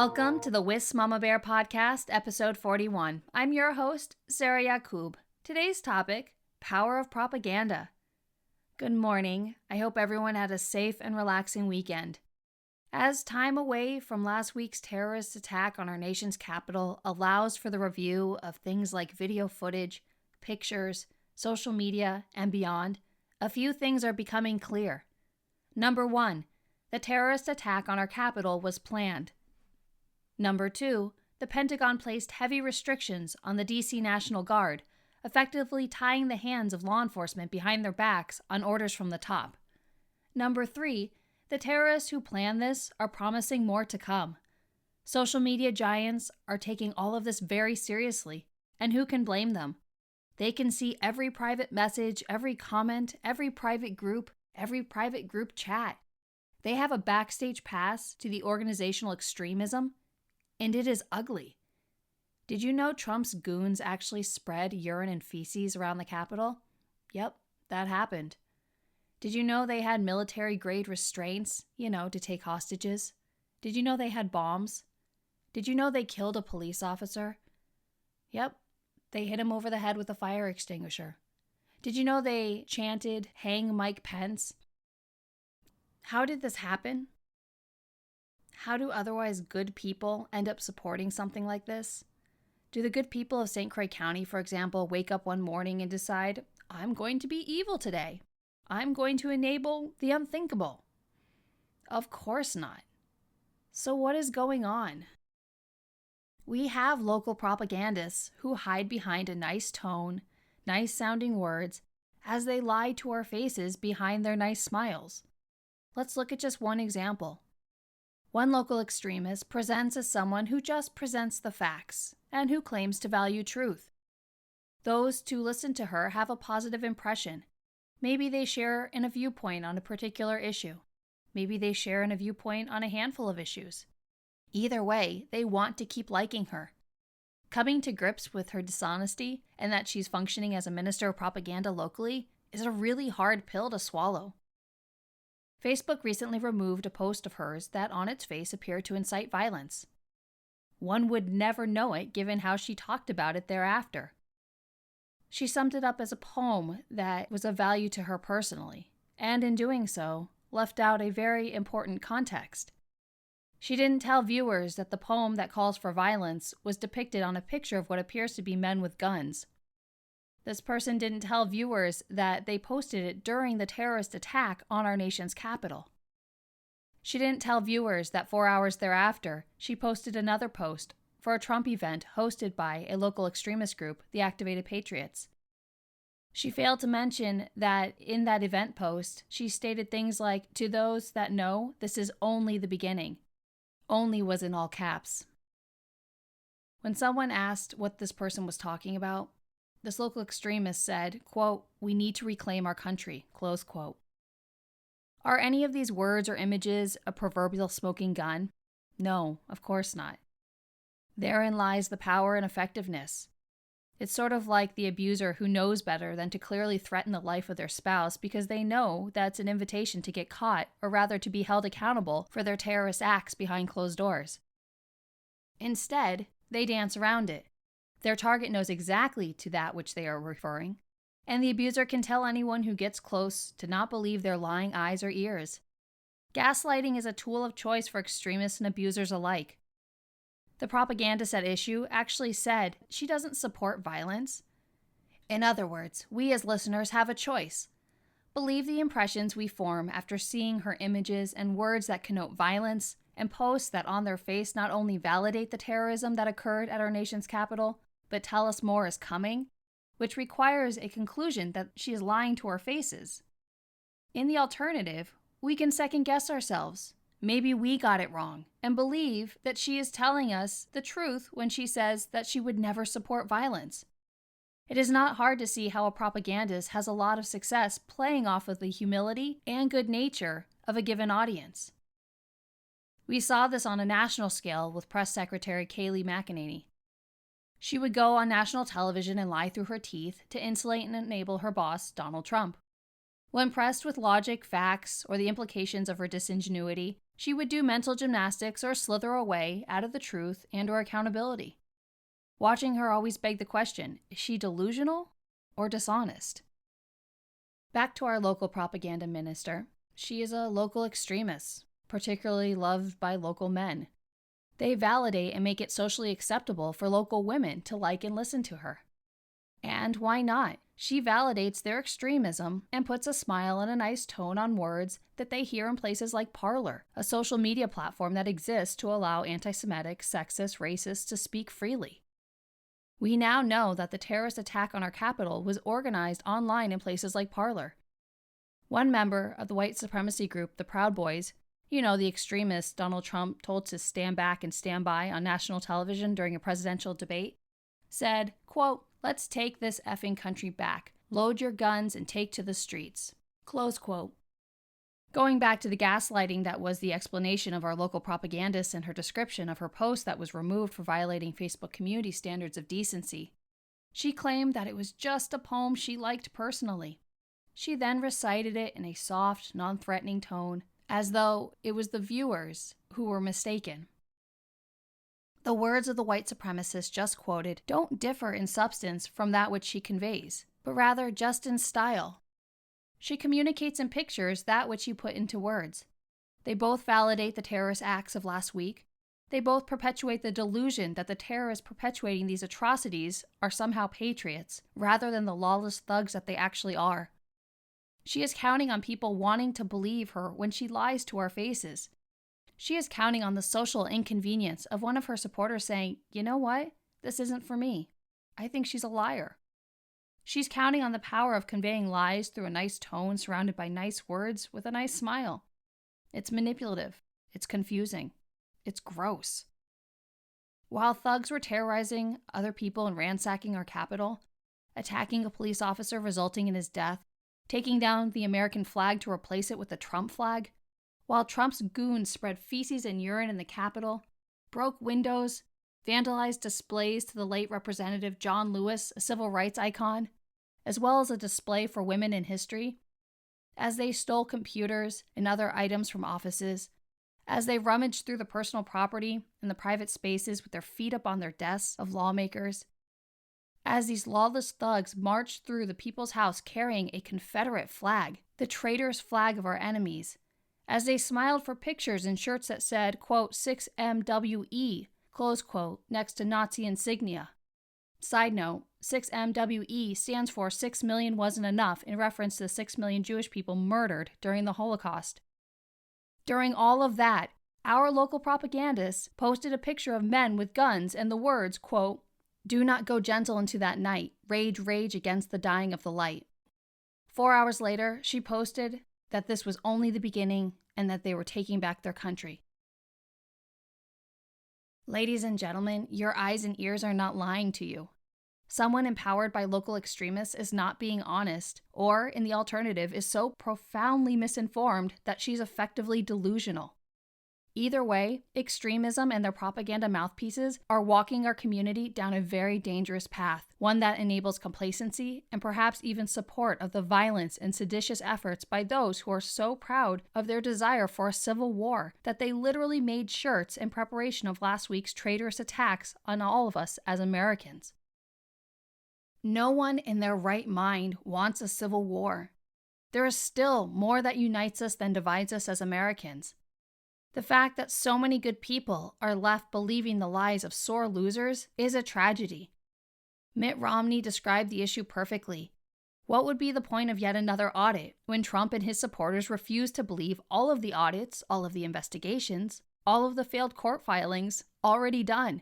Welcome to the Wiss Mama Bear Podcast, episode 41. I'm your host, Sarah Yacoub. Today's topic, power of propaganda. Good morning. I hope everyone had a safe and relaxing weekend. As time away from last week's terrorist attack on our nation's capital allows for the review of things like video footage, pictures, social media, and beyond, a few things are becoming clear. Number 1, the terrorist attack on our capital was planned. Number 2, the Pentagon placed heavy restrictions on the D.C. National Guard, effectively tying the hands of law enforcement behind their backs on orders from the top. Number 3, the terrorists who planned this are promising more to come. Social media giants are taking all of this very seriously, and who can blame them? They can see every private message, every comment, every private group chat. They have a backstage pass to the organizational extremism, and it is ugly. Did you know Trump's goons actually spread urine and feces around the Capitol? Yep, that happened. Did you know they had military-grade restraints, to take hostages? Did you know they had bombs? Did you know they killed a police officer? Yep, they hit him over the head with a fire extinguisher. Did you know they chanted, "Hang Mike Pence"? How did this happen? How do otherwise good people end up supporting something like this? Do the good people of St. Croix County, for example, wake up one morning and decide, I'm going to be evil today. I'm going to enable the unthinkable? Of course not. So what is going on? We have local propagandists who hide behind a nice tone, nice sounding words, as they lie to our faces behind their nice smiles. Let's look at just one example. One local extremist presents as someone who just presents the facts and who claims to value truth. Those who listen to her have a positive impression. Maybe they share in a viewpoint on a particular issue. Maybe they share in a viewpoint on a handful of issues. Either way, they want to keep liking her. Coming to grips with her dishonesty and that she's functioning as a minister of propaganda locally is a really hard pill to swallow. Facebook recently removed a post of hers that on its face appeared to incite violence. One would never know it given how she talked about it thereafter. She summed it up as a poem that was of value to her personally, and in doing so, left out a very important context. She didn't tell viewers that the poem that calls for violence was depicted on a picture of what appears to be men with guns. This person didn't tell viewers that they posted it during the terrorist attack on our nation's capital. She didn't tell viewers that 4 hours thereafter, she posted another post for a Trump event hosted by a local extremist group, the Activated Patriots. She failed to mention that in that event post, she stated things like, "To those that know, this is only the beginning." Only was in all caps. When someone asked what this person was talking about, this local extremist said, quote, "We need to reclaim our country," close quote. Are any of these words or images a proverbial smoking gun? No, of course not. Therein lies the power and effectiveness. It's sort of like the abuser who knows better than to clearly threaten the life of their spouse because they know that's an invitation to get caught, or rather to be held accountable for their terrorist acts behind closed doors. Instead, they dance around it. Their target knows exactly to that which they are referring, and the abuser can tell anyone who gets close to not believe their lying eyes or ears. Gaslighting is a tool of choice for extremists and abusers alike. The propagandist at issue actually said she doesn't support violence. In other words, we as listeners have a choice. Believe the impressions we form after seeing her images and words that connote violence, and posts that on their face not only validate the terrorism that occurred at our nation's capital, but tell us more is coming, which requires a conclusion that she is lying to our faces. In the alternative, we can second-guess ourselves. Maybe we got it wrong, and believe that she is telling us the truth when she says that she would never support violence. It is not hard to see how a propagandist has a lot of success playing off of the humility and good nature of a given audience. We saw this on a national scale with Press Secretary Kayleigh McEnany. She would go on national television and lie through her teeth to insulate and enable her boss, Donald Trump. When pressed with logic, facts, or the implications of her disingenuity, she would do mental gymnastics or slither away out of the truth and/or accountability. Watching her always begged the question, is she delusional or dishonest? Back to our local propaganda minister. She is a local extremist, particularly loved by local men. They validate and make it socially acceptable for local women to like and listen to her. And why not? She validates their extremism and puts a smile and a nice tone on words that they hear in places like Parler, a social media platform that exists to allow anti-Semitic, sexist, racists to speak freely. We now know that the terrorist attack on our capital was organized online in places like Parler. One member of the white supremacy group, the Proud Boys, the extremists Donald Trump told to stand back and stand by on national television during a presidential debate, said, quote, "Let's take this effing country back. Load your guns and take to the streets." Close quote. Going back to the gaslighting that was the explanation of our local propagandist and her description of her post that was removed for violating Facebook community standards of decency, she claimed that it was just a poem she liked personally. She then recited it in a soft, non-threatening tone, as though it was the viewers who were mistaken. The words of the white supremacist just quoted don't differ in substance from that which she conveys, but rather just in style. She communicates in pictures that which you put into words. They both validate the terrorist acts of last week. They both perpetuate the delusion that the terrorists perpetuating these atrocities are somehow patriots, rather than the lawless thugs that they actually are. She is counting on people wanting to believe her when she lies to our faces. She is counting on the social inconvenience of one of her supporters saying, "You know what? This isn't for me. I think she's a liar." She's counting on the power of conveying lies through a nice tone surrounded by nice words with a nice smile. It's manipulative. It's confusing. It's gross. While thugs were terrorizing other people and ransacking our capital, attacking a police officer resulting in his death, taking down the American flag to replace it with the Trump flag, while Trump's goons spread feces and urine in the Capitol, broke windows, vandalized displays to the late Representative John Lewis, a civil rights icon, as well as a display for women in history, as they stole computers and other items from offices, as they rummaged through the personal property and the private spaces with their feet up on their desks of lawmakers, as these lawless thugs marched through the People's House carrying a Confederate flag, the traitorous flag of our enemies, as they smiled for pictures in shirts that said, quote, 6MWE, close quote, next to Nazi insignia. Side note, 6MWE stands for 6 million wasn't enough in reference to the 6 million Jewish people murdered during the Holocaust. During all of that, our local propagandists posted a picture of men with guns and the words, quote, "Do not go gentle into that night. Rage, rage against the dying of the light." 4 hours later, she posted that this was only the beginning and that they were taking back their country. Ladies and gentlemen, your eyes and ears are not lying to you. Someone empowered by local extremists is not being honest, or, in the alternative, is so profoundly misinformed that she's effectively delusional. Either way, extremism and their propaganda mouthpieces are walking our community down a very dangerous path, one that enables complacency and perhaps even support of the violence and seditious efforts by those who are so proud of their desire for a civil war that they literally made shirts in preparation of last week's traitorous attacks on all of us as Americans. No one in their right mind wants a civil war. There is still more that unites us than divides us as Americans. The fact that so many good people are left believing the lies of sore losers is a tragedy. Mitt Romney described the issue perfectly. What would be the point of yet another audit when Trump and his supporters refuse to believe all of the audits, all of the investigations, all of the failed court filings already done?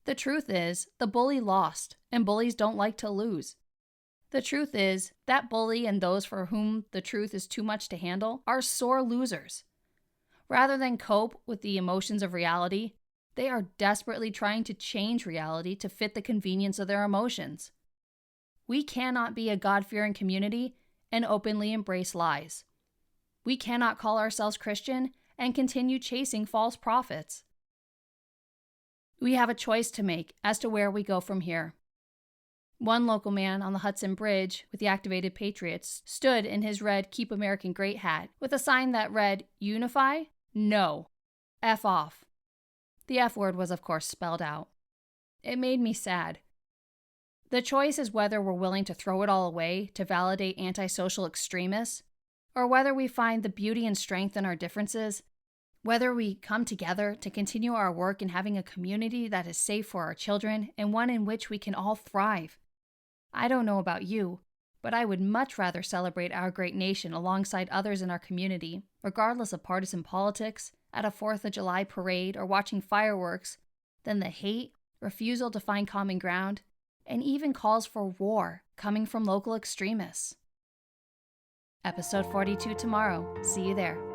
The truth is, the bully lost, and bullies don't like to lose. The truth is, that bully and those for whom the truth is too much to handle are sore losers. Rather than cope with the emotions of reality, they are desperately trying to change reality to fit the convenience of their emotions. We cannot be a God-fearing community and openly embrace lies. We cannot call ourselves Christian and continue chasing false prophets. We have a choice to make as to where we go from here. One local man on the Hudson Bridge with the activated patriots stood in his red Keep American Great hat with a sign that read, "Unify No. F off. The F word was, of course, spelled out. It made me sad. The choice is whether we're willing to throw it all away to validate antisocial extremists, or whether we find the beauty and strength in our differences, whether we come together to continue our work in having a community that is safe for our children and one in which we can all thrive. I don't know about you, but I would much rather celebrate our great nation alongside others in our community, regardless of partisan politics, at a 4th of July parade or watching fireworks, than the hate, refusal to find common ground, and even calls for war coming from local extremists. Episode 42 tomorrow. See you there.